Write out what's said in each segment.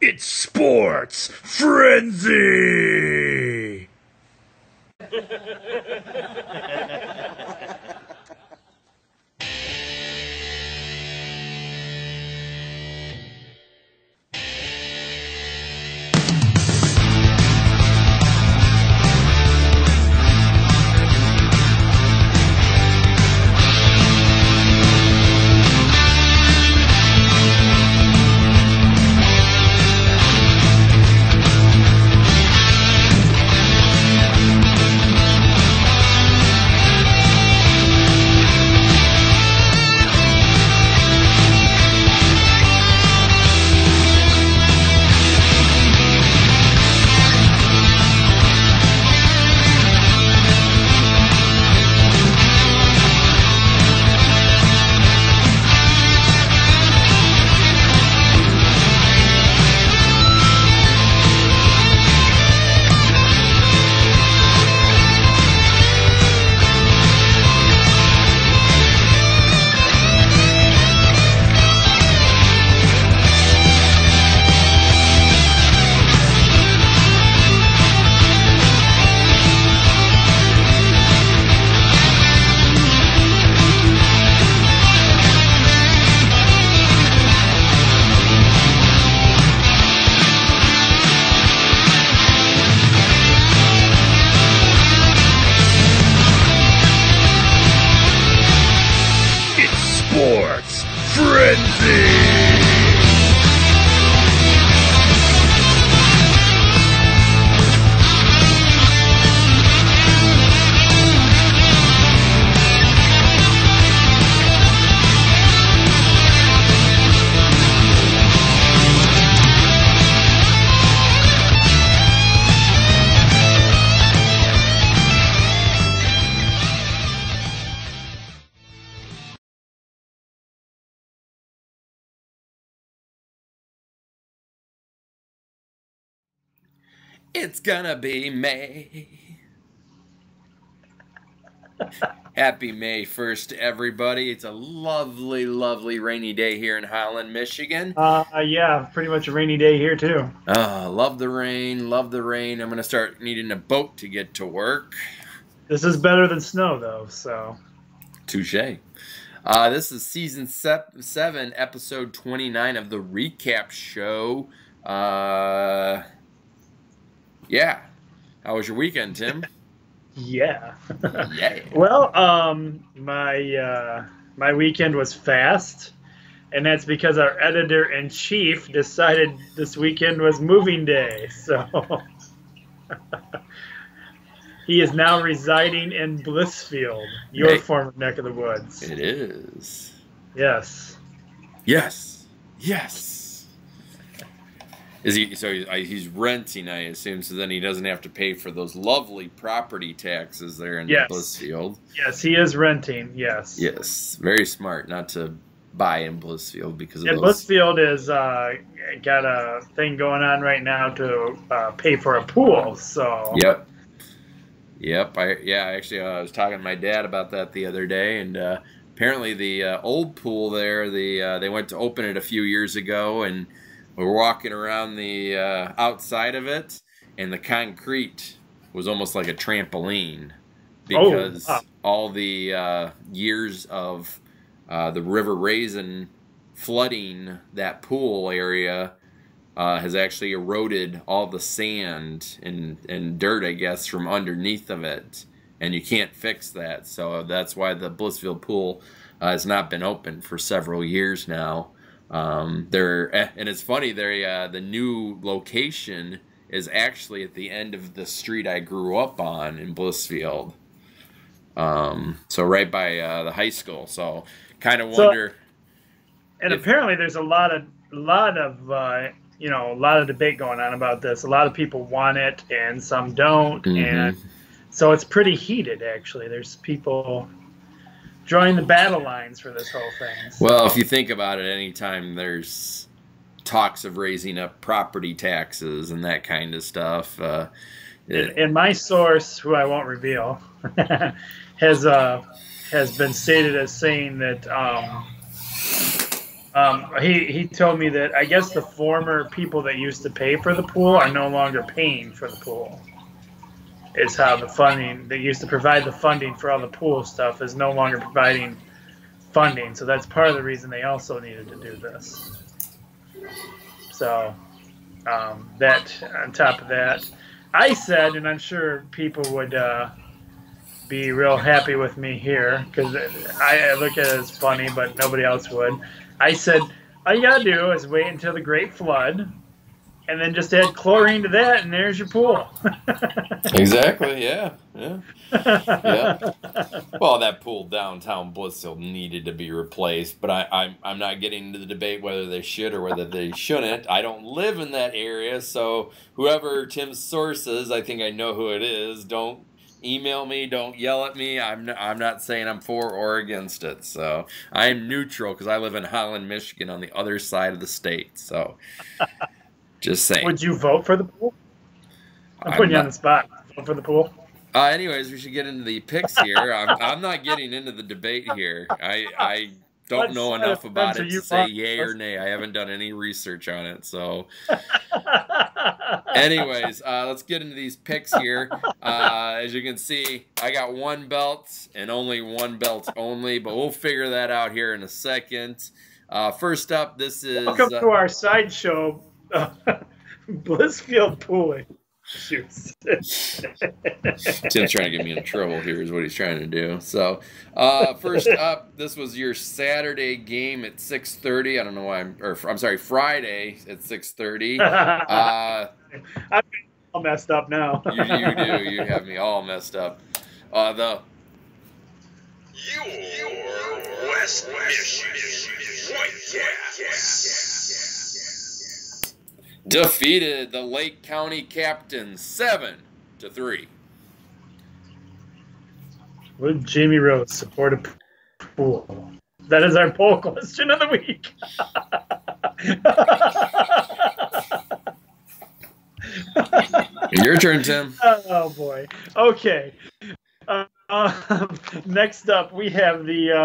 It's Sports Frenzy! Sports Frenzy! It's gonna be May. Happy May 1st, everybody. It's a lovely, lovely rainy day here in Holland, Michigan. Yeah, pretty much a rainy day here, too. Love the rain, love the rain. I'm going to start needing a boat to get to work. This is better than snow, though, so. Touche. This is Season 7, Episode 29 of the Recap Show. Yeah. How was your weekend, Tim? Yeah. Yeah. Well, my weekend was fast, and that's because our editor-in-chief decided this weekend was moving day, so he is now residing in Blissfield, your former neck of the woods. It is. Yes. Yes. Yes. Is he? So he's renting, I assume. So then he doesn't have to pay for those lovely property taxes there in Blissfield. Yes, he is renting. Yes. Yes, very smart not to buy in Blissfield because of those. Blissfield is got a thing going on right now to pay for a pool. So. Yep. Actually, I was talking to my dad about that the other day, and apparently the old pool there, they went to open it a few years ago, and we were walking around the outside of it, and the concrete was almost like a trampoline because all the years of the River Raisin flooding that pool area has actually eroded all the sand and dirt, I guess, from underneath of it, and you can't fix that. So that's why the Blissfield pool has not been open for several years now. And it's funny, the new location is actually at the end of the street I grew up on in Blissfield. So right by the high school. So kind of wonder. And apparently there's a lot of debate going on about this. A lot of people want it and some don't. Mm-hmm. And so it's pretty heated, actually. There's people drawing the battle lines for this whole thing. So. Well, if you think about it, anytime there's talks of raising up property taxes and that kind of stuff. And my source, who I won't reveal, has been stated as saying that He told me that I guess the former people that used to pay for the pool are no longer paying for the pool. It's how the funding they used to provide the funding for all the pool stuff is no longer providing funding. So that's part of the reason they also needed to do this. So that on top of that, I said, and I'm sure people would be real happy with me here because I look at it as funny, but nobody else would. I said, all you gotta do is wait until the Great Flood, and then just add chlorine to that, and there's your pool. Exactly. Yeah. Yeah. Well, that pool downtown Blissville needed to be replaced, but I'm not getting into the debate whether they should or whether they shouldn't. I don't live in that area, so whoever Tim's source is, I think I know who it is. Don't email me, don't yell at me. I'm not saying I'm for or against it. So I'm neutral because I live in Holland, Michigan, on the other side of the state. So just saying. Would you vote for the pool? I'm putting you on the spot. Vote for the pool. Anyways, we should get into the picks here. I'm not getting into the debate here. I don't know enough about it to say yay or nay. I haven't done any research on it. So anyways, let's get into these picks here. As you can see, I got one belt and only one belt only, but we'll figure that out here in a second. First up, this is... Welcome to our sideshow, Blissfield Pooling. Shoots. Tim's trying to get me in trouble here is what he's trying to do. So first up, this was your Saturday game at 6:30. I don't know why I'm sorry, Friday at 6:30. I'm all messed up now. You do. You have me all messed up. The Your West Michigan Whitecaps defeated the Lake County Captains 7-3. Would Jamie Rose support a pool? That is our poll question of the week. Your turn, Tim. Oh boy. Okay. Next up, we have the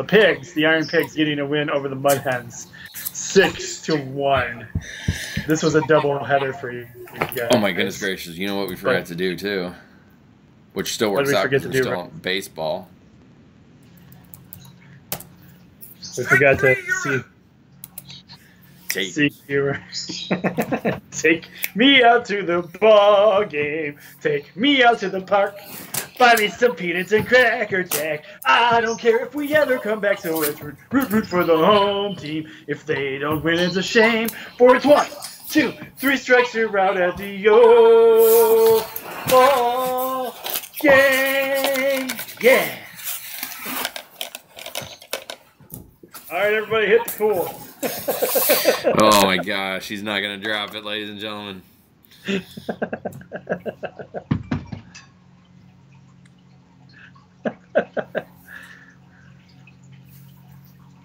Pigs, the Iron Pigs, getting a win over the Mud Hens, 6-1. This was a double-header for you guys. Oh my goodness gracious! You know what we forgot to do too, which still works out because we're still on baseball. We forgot to see you. Take me out to the ball game. Take me out to the park. Buy me some peanuts and Cracker Jack. I don't care if we ever come back to Westwood. Root for the home team. If they don't win, it's a shame. For it's 1, 2, 3 strikes, you're out at the ball game. Yeah. All right, everybody, hit the pool. Oh my gosh, he's not going to drop it, ladies and gentlemen.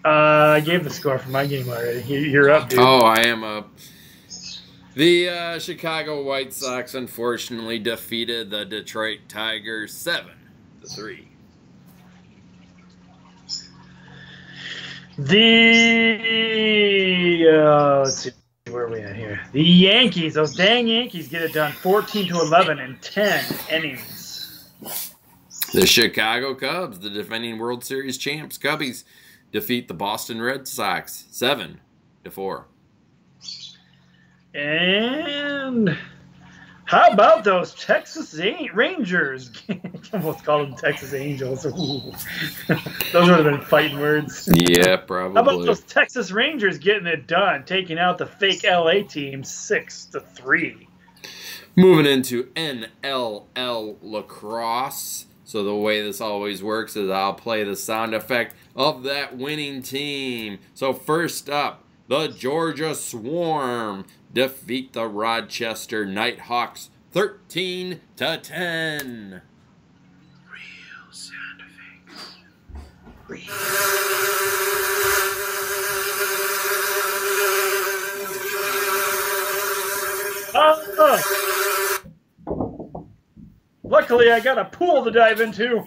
I gave the score for my game already. You're up, dude. Oh, I am up. The Chicago White Sox unfortunately defeated the Detroit Tigers 7-3. Let's see, where are we at here? The Yankees, those dang Yankees, get it done 14-11 in 10 innings. The Chicago Cubs, the defending World Series champs, Cubbies, defeat the Boston Red Sox 7-4. And how about those Texas Rangers? Almost called them Texas Angels. Ooh. Those would have been fighting words. Yeah, probably. How about those Texas Rangers getting it done, taking out the fake LA team 6-3? Moving into NLL lacrosse. So the way this always works is I'll play the sound effect of that winning team. So first up, the Georgia Swarm defeat the Rochester Nighthawks 13-10. Real sound effects. Luckily, I got a pool to dive into.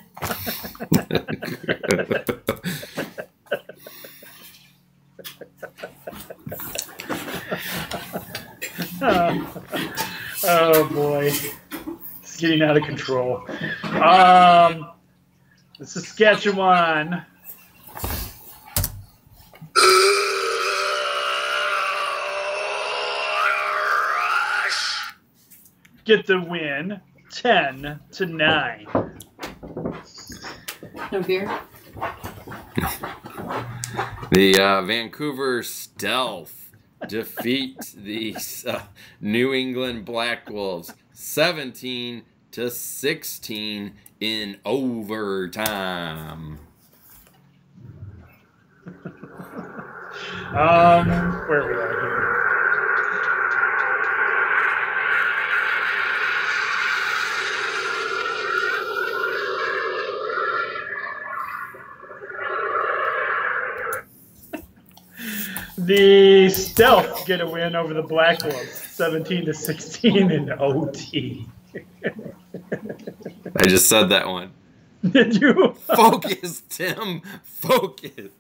Oh boy, it's getting out of control. The Saskatchewan get the win, 10-9. No beer? The Vancouver Stealth defeat the New England Black Wolves 17-16 in overtime. Where are we at here? The Stealth get a win over the Black Wolves, 17-16 in OT. I just said that one. Did you? Focus, Tim. Focus.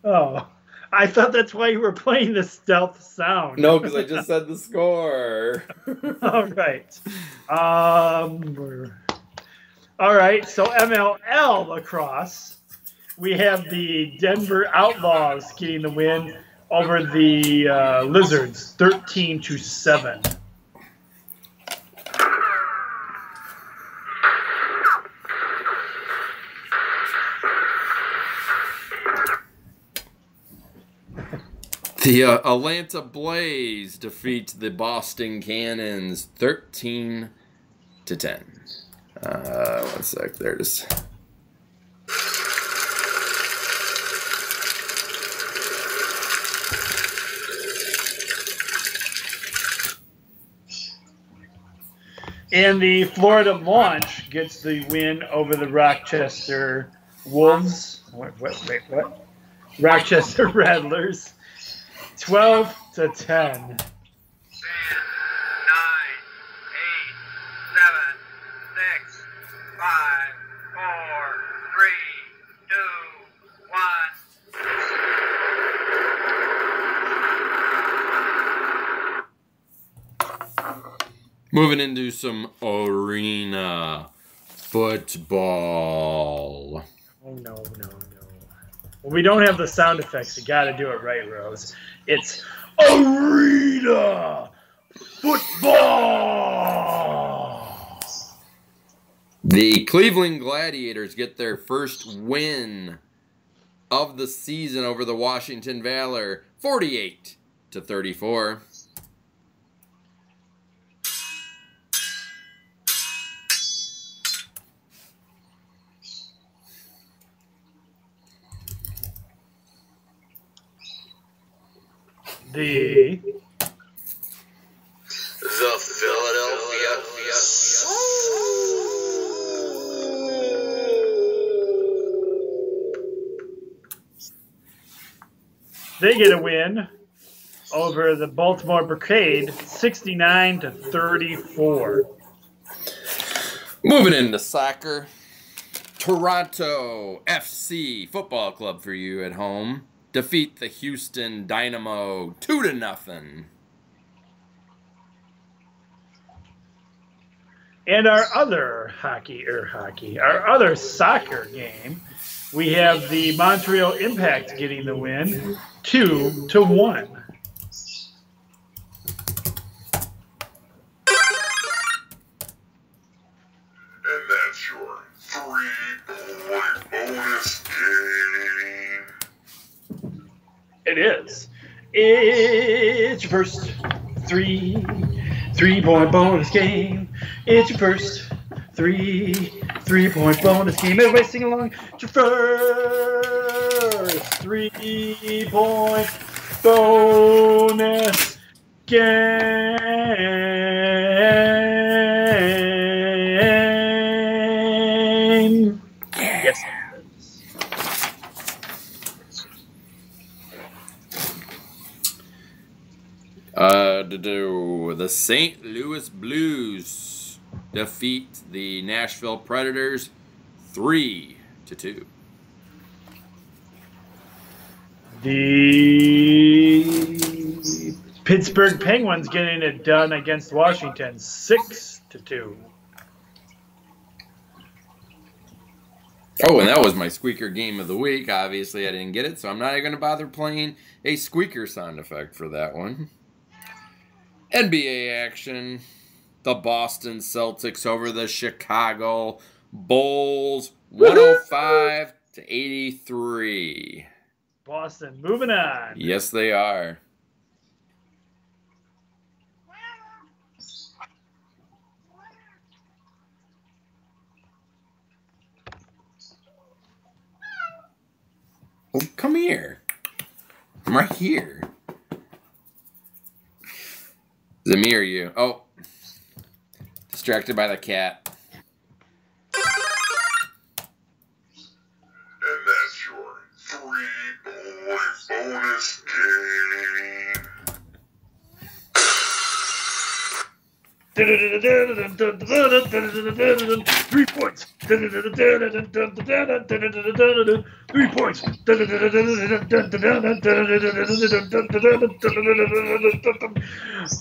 Oh, I thought that's why you were playing the Stealth sound. No, because I just said the score. All right. All right. So MLL lacrosse. We have the Denver Outlaws getting the win over the Lizards, 13-7. The Atlanta Blaze defeat the Boston Cannons 13-10. 1 sec, there it is. And the Florida Launch gets the win over the Rochester Wolves. What? Rochester Rattlers, 12-10. 10, 9, 8, 7, 6, 5, 4, 3, 2, 1. Moving into some arena football. Oh, no. Well, we don't have the sound effects. You got to do it right, Rose. It's arena football. The Cleveland Gladiators get their first win of the season over the Washington Valor, 48-34. The Philadelphia. They get a win over the Baltimore Brigade, 69-34. Moving into soccer, Toronto FC Football Club for you at home defeat the Houston Dynamo 2-0. And our other our other soccer game, we have the Montreal Impact getting the win, 2-1. And that's your 3-point bonus game. It is. It's your first three-point bonus game. It's your first three-point bonus game. Everybody sing along. It's your first 3-point bonus game. Yes. The St. Louis Blues defeat the Nashville Predators 3-2. The Pittsburgh Penguins getting it done against Washington, 6-2. Oh, and that was my squeaker game of the week. Obviously, I didn't get it, so I'm not even going to bother playing a squeaker sound effect for that one. NBA action. The Boston Celtics over the Chicago Bulls, 105-83. Boston moving on. Yes, they are. Well, come here. I'm right here. Is it me or you? Oh. Distracted by the cat. And that's your 3-point bonus game. 3 points. 3 points.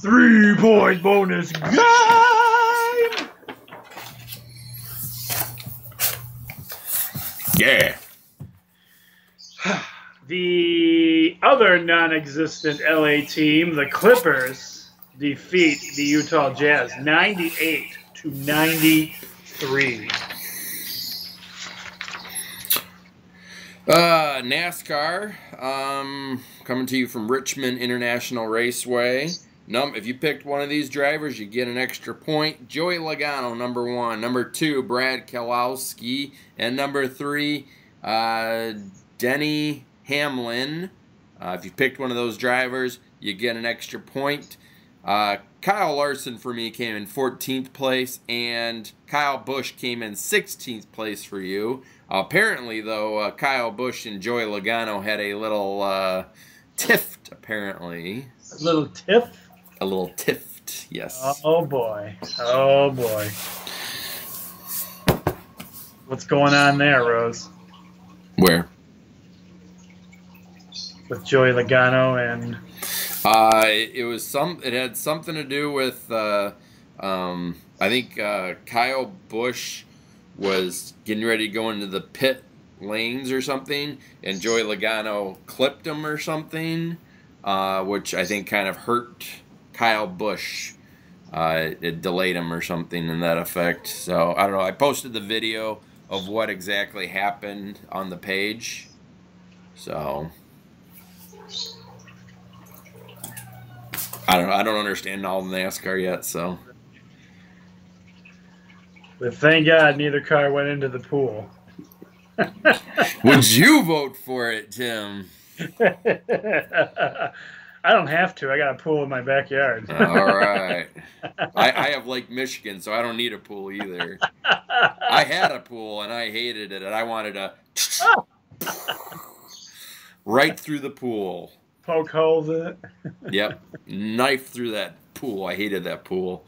3-point bonus game. Yeah. The other non-existent LA team, the Clippers, defeat the Utah Jazz 98-93. NASCAR, coming to you from Richmond International Raceway. If you picked one of these drivers, you get an extra point. Joey Logano, number 1. Number 2, Brad Keselowski. And number 3, Denny Hamlin. If you picked one of those drivers, you get an extra point. Kyle Larson for me came in 14th place, and Kyle Busch came in 16th place for you. Apparently, though, Kyle Busch and Joey Logano had a little tiff, apparently. A little tiff? A little tiff, yes. Oh, boy. Oh, boy. What's going on there, Rose? Where? With Joey Logano and... It had something to do with I think Kyle Busch was getting ready to go into the pit lanes or something, and Joey Logano clipped him or something, which I think kind of hurt Kyle Busch. It delayed him or something in that effect. So I don't know. I posted the video of what exactly happened on the page. So I don't understand all the NASCAR yet, so. But thank God neither car went into the pool. Would you vote for it, Tim? I don't have to. I got a pool in my backyard. All right. I have Lake Michigan, so I don't need a pool either. I had a pool, and I hated it, and I wanted to right through the pool. Poke holes in it. Yep. Knife through that pool. I hated that pool.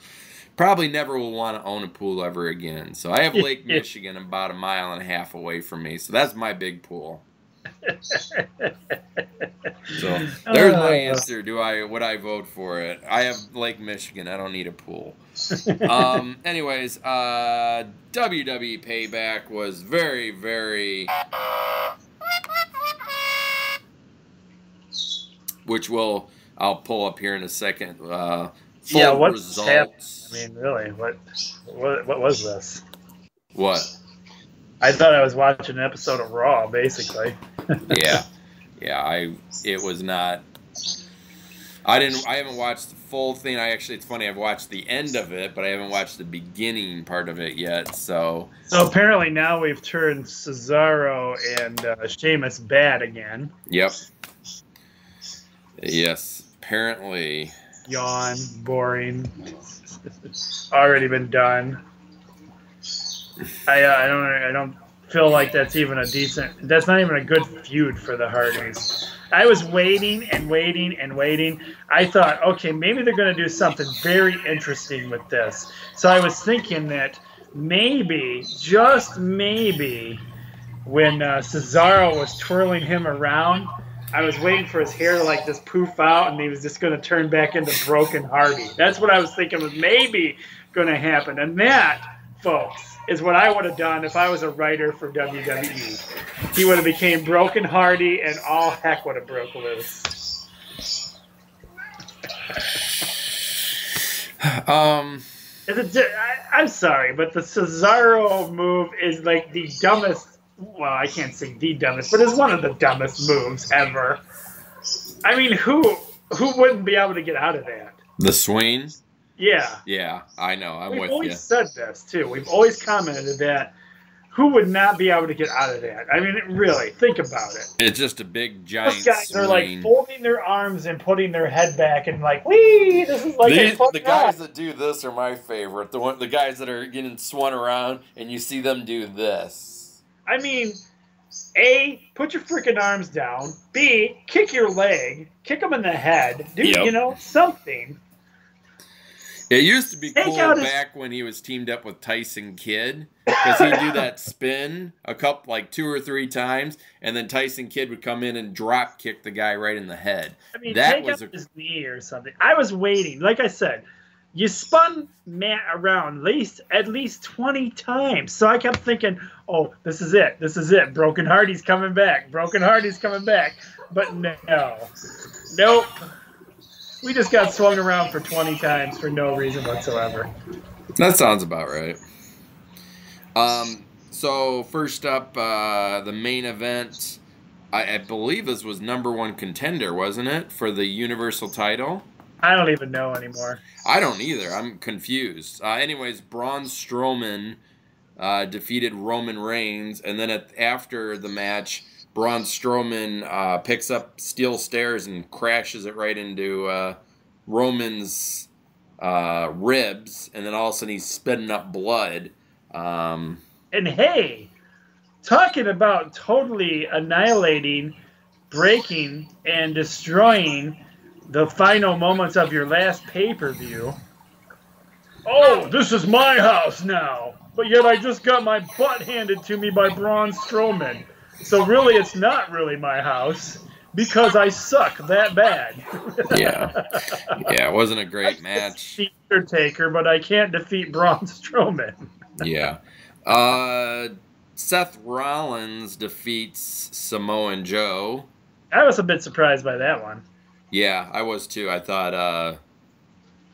Probably never will want to own a pool ever again. So I have Lake Michigan about 1.5 miles away from me. So that's my big pool. So there's my answer. Would I vote for it? I have Lake Michigan. I don't need a pool. Anyways, WWE Payback was very, very... Which I'll pull up here in a second. Yeah, what's results. happening? I mean, really, what was this? What? I thought I was watching an episode of Raw, basically. Yeah. It was not. I haven't watched the full thing. It's funny. I've watched the end of it, but I haven't watched the beginning part of it yet. So apparently now we've turned Cesaro and Sheamus bad again. Yep. Yes, apparently. Yawn, boring. Already been done. I don't feel like that's even a decent. That's not even a good feud for the Hardys. I was waiting and waiting and waiting. I thought, okay, maybe they're going to do something very interesting with this. So I was thinking that maybe, just maybe, when Cesaro was twirling him around, I was waiting for his hair to like just poof out, and he was just going to turn back into Broken Hardy. That's what I was thinking was maybe going to happen. And that, folks, is what I would have done if I was a writer for WWE. He would have became Broken Hardy, and all heck would have broke loose. I'm sorry, but the Cesaro move is like the dumbest. Well, I can't say the dumbest, but it's one of the dumbest moves ever. I mean, who wouldn't be able to get out of that? The swing? Yeah. Yeah, I know. I'm with you. We've always said this, too. We've always commented that who would not be able to get out of that? I mean, really, think about it. It's just a big, giant Those guys swing. are like folding their arms and putting their head back and like, wee, this is like the guys that do this are my favorite. The guys that are getting swung around and you see them do this. I mean, A, put your freaking arms down. B, kick your leg. Kick them in the head. Do, you know, something. It used to be cool back when he was teamed up with Tyson Kidd, because he'd do that spin like 2 or 3 times, and then Tyson Kidd would come in and drop kick the guy right in the head. I mean, that was his knee or something. I was waiting. Like I said, you spun Matt around at least 20 times. So I kept thinking, oh, this is it. This is it. Broken Hardy's coming back. Broken Hardy's coming back. But no. Nope. We just got swung around for 20 times for no reason whatsoever. That sounds about right. So first up, the main event. I believe this was #1 contender, wasn't it, for the Universal title? I don't even know anymore. I don't either. I'm confused. Anyways, Braun Strowman defeated Roman Reigns, and then after the match, Braun Strowman picks up steel stairs and crashes it right into Roman's ribs, and then all of a sudden he's spitting up blood. And hey, talking about totally annihilating, breaking, and destroying the final moments of your last pay-per-view. Oh, this is my house now, but yet I just got my butt handed to me by Braun Strowman. So really, it's not really my house because I suck that bad. Yeah, it wasn't a great match. The Undertaker, but I can't defeat Braun Strowman. Yeah. Seth Rollins defeats Samoan Joe. I was a bit surprised by that one. Yeah, I was too. I thought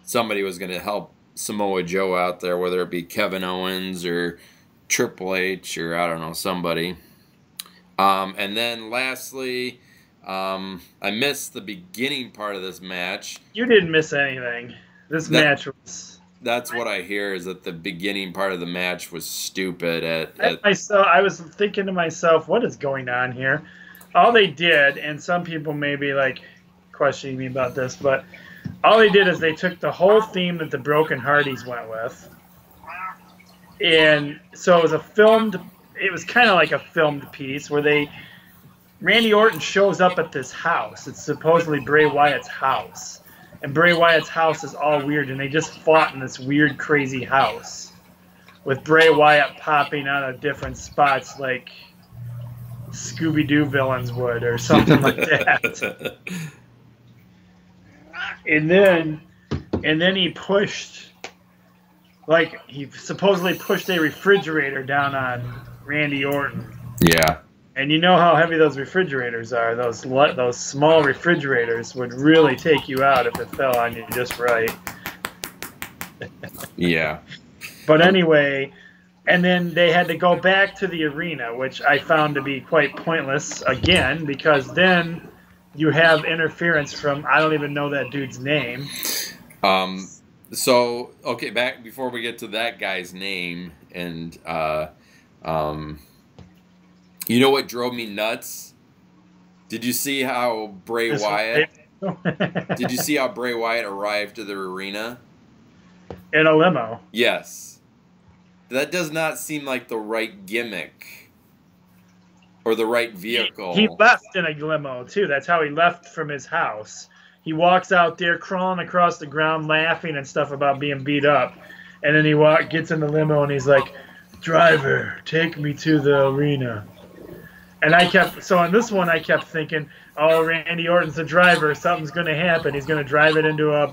somebody was going to help Samoa Joe out there, whether it be Kevin Owens or Triple H or, I don't know, somebody. And then lastly, I missed the beginning part of this match. You didn't miss anything. This match was... That's what I hear, is that the beginning part of the match was stupid. I was thinking to myself, what is going on here? All they did, and some people may be like questioning me about this, but all they did is they took the whole theme that the Broken Hardys went with, and so it was kind of like a filmed piece where Randy Orton shows up at this house. It's supposedly Bray Wyatt's house. And Bray Wyatt's house is all weird, and they just fought in this weird, crazy house with Bray Wyatt popping out of different spots like Scooby-Doo villains would or something like that. And then he supposedly pushed a refrigerator down on Randy Orton. Yeah. And you know how heavy those refrigerators are. Those small refrigerators would really take you out if it fell on you just right. Yeah. But anyway, and then they had to go back to the arena, which I found to be quite pointless again, because then you have interference from, I don't even know that dude's name. So, okay, back before we get to that guy's name, and you know what drove me nuts? Did you see how Bray Wyatt arrived to the arena? In a limo. Yes. That does not seem like the right gimmick or the right vehicle. He left in a limo, too. That's how he left from his house. He walks out there crawling across the ground laughing and stuff about being beat up. And then he gets in the limo and he's like, "Driver, take me to the arena." And so on this one, I kept thinking, oh, Randy Orton's the driver. Something's going to happen. He's going to drive it into a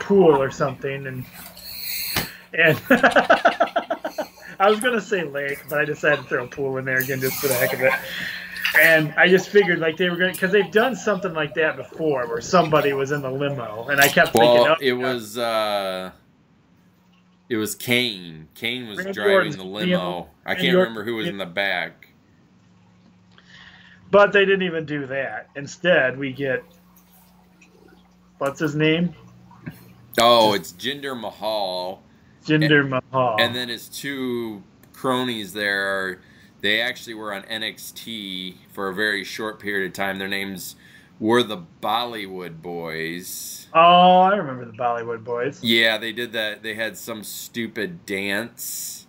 pool or something. And I was going to say lake, but I decided to throw a pool in there again just for the heck of it. And I just figured like they were going to, because they've done something like that before where somebody was in the limo. And I kept thinking, oh, it was Kane. Kane was Randy driving Orton's the limo. I can't remember who was in the back. But they didn't even do that. Instead, we get, what's his name? Oh, it's Jinder Mahal. Mahal. And then his two cronies there, they actually were on NXT for a very short period of time. Their names were the Bollywood Boys. Oh, I remember the Bollywood Boys. Yeah, they did that. They had some stupid dance.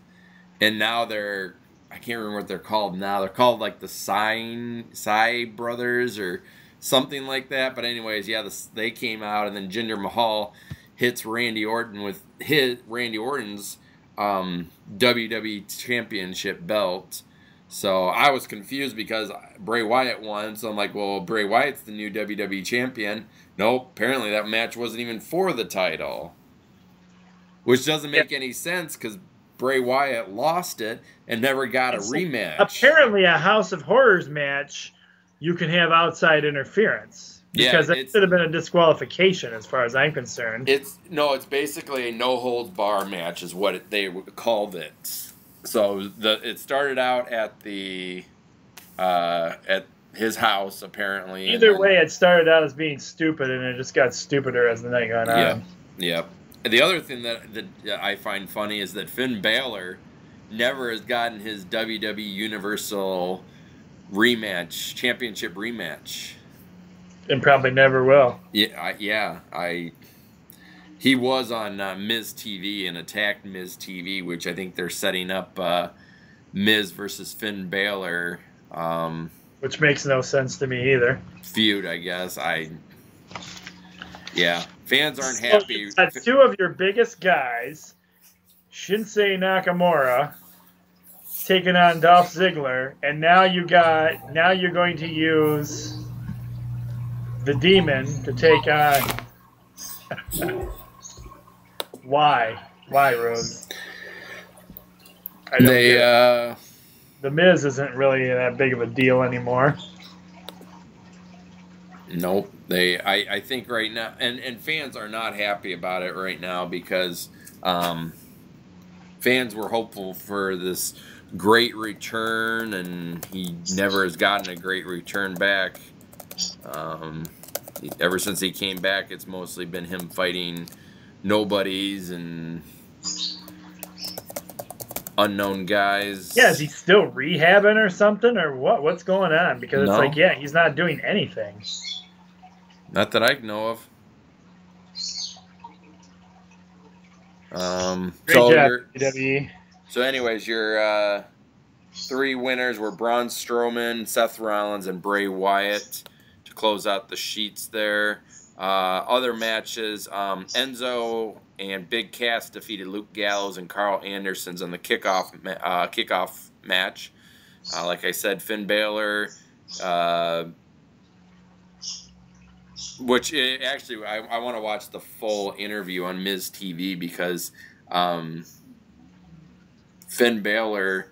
And now they're, I can't remember what they're called now. They're called like the Sai Brothers or something like that. But anyways, yeah, they came out, and then Jinder Mahal hits Randy Orton with Randy Orton's WWE Championship belt. So I was confused because Bray Wyatt won. So I'm like, well, Bray Wyatt's the new WWE Champion. Nope, apparently that match wasn't even for the title. Which doesn't make any sense because Bray Wyatt lost it and never got a rematch. Apparently a House of Horrors match, you can have outside interference. Because that should have been a disqualification as far as I'm concerned. It's basically a no-holds-bar match is what they called it. So it started out at at his house, apparently. Either way, it started out as being stupid, and it just got stupider as the night got on. Yeah. The other thing that I find funny is that Finn Balor never has gotten his WWE Universal Championship rematch. And probably never will. He was on Miz TV and attacked Miz TV, which I think they're setting up Miz versus Finn Balor. Which makes no sense to me either. Feud, I guess. Fans aren't happy. Two of your biggest guys, Shinsuke Nakamura, taking on Dolph Ziggler, and now you're going to use the Demon to take on. Why, Rose? The Miz isn't really that big of a deal anymore. Nope. I think right now, and fans are not happy about it right now because fans were hopeful for this great return, and he never has gotten a great return back. Ever since he came back, it's mostly been him fighting nobodies and unknown guys. Yeah, is he still rehabbing or something, or what? What's going on? Because it's like, he's not doing anything. Not that I know of. Great job, WWE. So anyways, your three winners were Braun Strowman, Seth Rollins, and Bray Wyatt to close out the sheets there. Other matches, Enzo and Big Cass defeated Luke Gallows and Carl Anderson on the kickoff match. Like I said, Finn Balor, which actually I want to watch the full interview on Miz TV because Finn Balor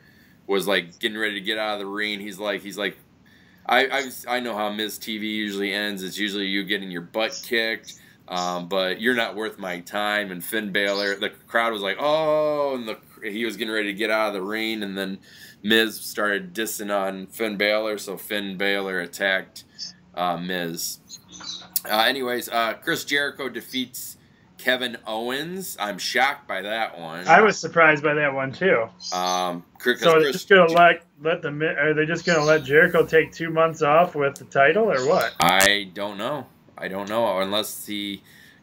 was like getting ready to get out of the ring. He's like. I know how Miz TV usually ends. It's usually you getting your butt kicked, but you're not worth my time. And Finn Balor, the crowd was like, oh, and he was getting ready to get out of the ring, and then Miz started dissing on Finn Balor, so Finn Balor attacked Miz. Anyways, Chris Jericho defeats Kevin Owens. I'm shocked by that one. I was surprised by that one too. So they're just gonna are they just gonna let Jericho take 2 months off with the title or what? I don't know. Unless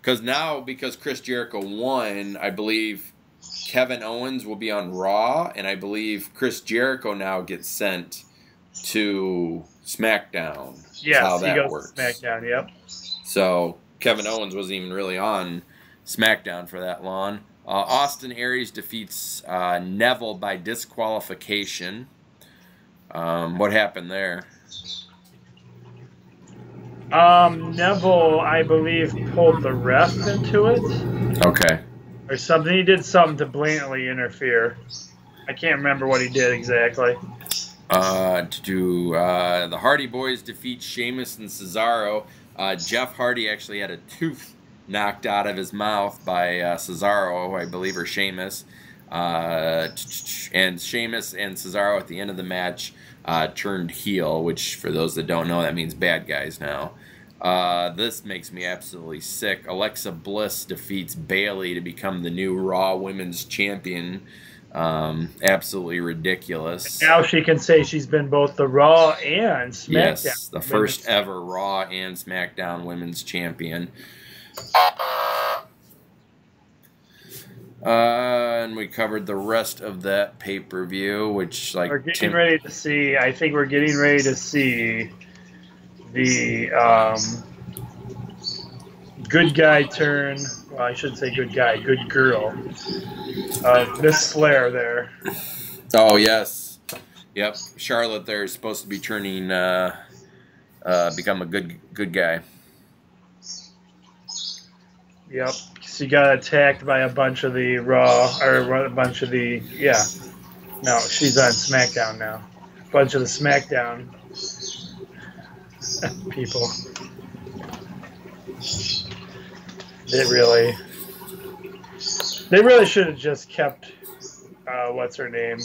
because Chris Jericho won, I believe Kevin Owens will be on Raw, and I believe Chris Jericho now gets sent to SmackDown. Yes, how that he goes works. to SmackDown. Yep. So Kevin Owens wasn't even really on SmackDown for that long. Austin Aries defeats Neville by disqualification. What happened there? Neville, I believe, pulled the ref into it. Okay. Or something. He did something to blatantly interfere. I can't remember what he did exactly. The Hardy Boys defeat Sheamus and Cesaro. Jeff Hardy actually had a tooth knocked out of his mouth by Cesaro, I believe, or Sheamus. And Sheamus and Cesaro at the end of the match turned heel, which for those that don't know, that means bad guys now. This makes me absolutely sick. Alexa Bliss defeats Bayley to become the new Raw Women's Champion. Absolutely ridiculous. Now she can say she's been both the Raw and SmackDown. Yes, the first ever Raw and SmackDown Women's Champion. And we covered the rest of that pay-per-view, which, like, we're getting ready to see. I think we're getting ready to see the good guy turn. Well, I shouldn't say good guy, good girl. Miss Flair there. Oh yes, yep. Charlotte there is supposed to be turning, become a good guy. Yep. She got attacked by a bunch of the Raw, or a bunch of the, yeah. No, she's on SmackDown now. A bunch of the SmackDown people. They really should have just kept, what's her name?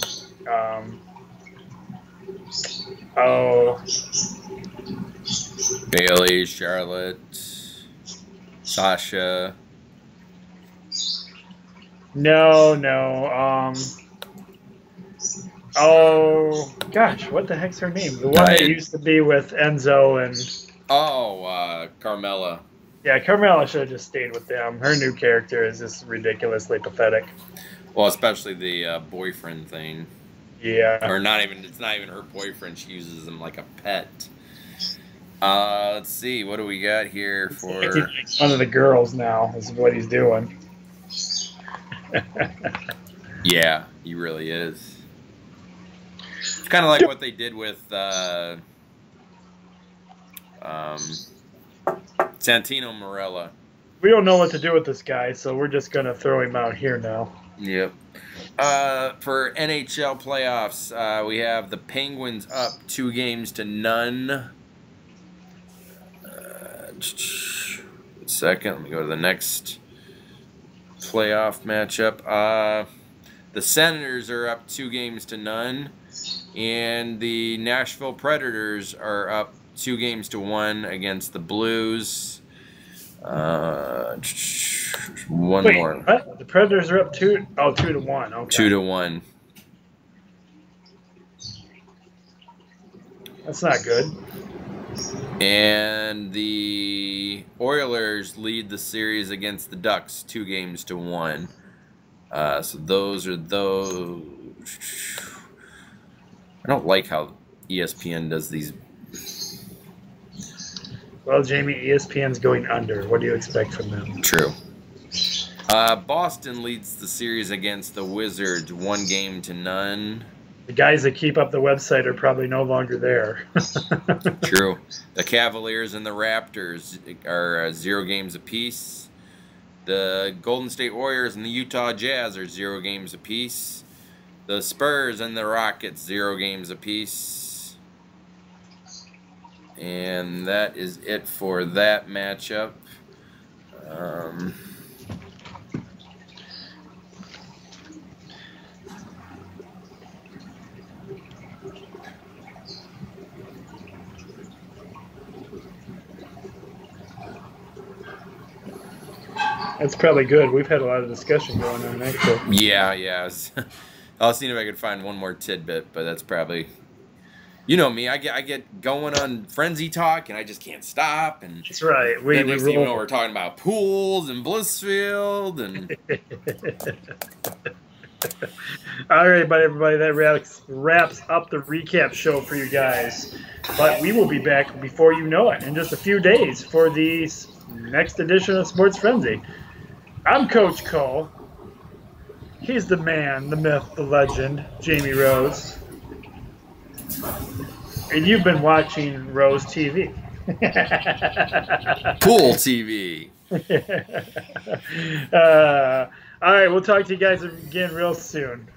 Bayley, Charlotte, Sasha. No. Oh, gosh, what the heck's her name? The one that used to be with Enzo and... Oh, Carmella. Yeah, Carmella should have just stayed with them. Her new character is just ridiculously pathetic. Well, especially the boyfriend thing. Yeah. Or not even, it's not even her boyfriend. She uses him like a pet. Let's see, what do we got here for... One of the girls now is what he's doing. Yeah, he really is. It's kind of like what they did with Santino Marella. We don't know what to do with this guy, so we're just going to throw him out here now. Yep. For NHL playoffs, we have the Penguins up 2-0. Second, let me go to the next playoff matchup. The Senators are up 2-0, and the Nashville Predators are up 2-1 against the Blues. One Wait, more. What? The Predators are up 2-1. Okay. 2-1. That's not good. And the Oilers lead the series against the Ducks 2-1. So those are those. I don't like how ESPN does these. Well, Jamie, ESPN's going under. What do you expect from them? True. Boston leads the series against the Wizards 1-0. The guys that keep up the website are probably no longer there. True. The Cavaliers and the Raptors are 0 games apiece. The Golden State Warriors and the Utah Jazz are 0 games apiece. The Spurs and the Rockets 0 games apiece. And that is it for that matchup. That's probably good. We've had a lot of discussion going on, actually. Yeah. I'll see if I can find one more tidbit, but that's probably... You know me, I get going on Frenzy Talk, and I just can't stop. And that's right. Next thing you know, we're talking about pools and Blissfield. And... All right, but everybody, that wraps up the recap show for you guys. But we will be back before you know it in just a few days for the next edition of Sports Frenzy. I'm Coach Cole. He's the man, the myth, the legend, Jamie Rose. And you've been watching Rose TV. Pool TV. All right, we'll talk to you guys again real soon.